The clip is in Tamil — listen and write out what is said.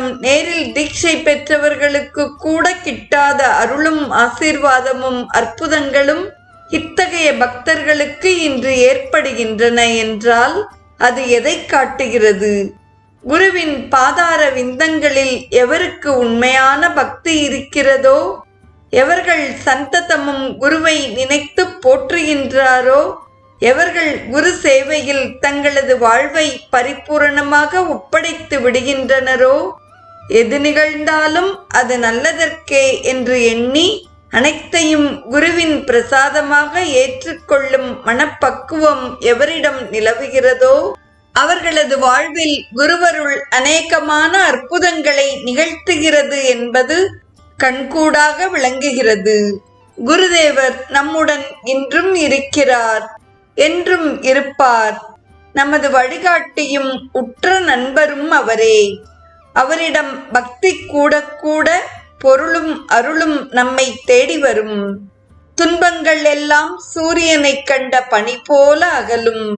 அவரிடம் நேரில் தீட்சை பெற்றவர்களுக்கு கூட கிட்டாத அருளும் ஆசீர்வாதமும் அற்புதங்களும் இத்தகைய பக்தர்களுக்கு இன்று ஏற்படுகின்றன என்றால் அது எதை காட்டுகிறது? குருவின் பாதார விந்தங்களில் எவருக்கு உண்மையான பக்தி இருக்கிறதோ, எவர்கள் சந்ததமும் குருவை நினைத்து போற்றுகின்றாரோ, எவர்கள் குரு சேவையில் தங்களது வாழ்வை பரிபூரணமாக ஒப்படைத்து விடுகின்றனரோ, எது நிகழ்ந்தாலும் அது நல்லதற்கே என்று எண்ணி அனைத்தையும் குருவின் பிரசாதமாக ஏற்றுக்கொள்ளும் மனப்பக்குவம் எவரிடம் நிலவுகிறதோ, அவர்களது வாழ்வில் குருவருள் அநேகமான அற்புதங்களை நிகழ்த்துகிறது என்பது கண்கூடாக விளங்குகிறது. குருதேவர் நம்முடன் இன்றும் இருக்கிறார், என்றும் இருப்பார். நமது வழிகாட்டியும் உற்ற நண்பரும் அவரே. அவரிடம் பக்தி கூட கூட பொருளும் அருளும் நம்மை தேடி வரும். துன்பங்கள் எல்லாம் சூரியனை கண்ட பனி போல அகலும்.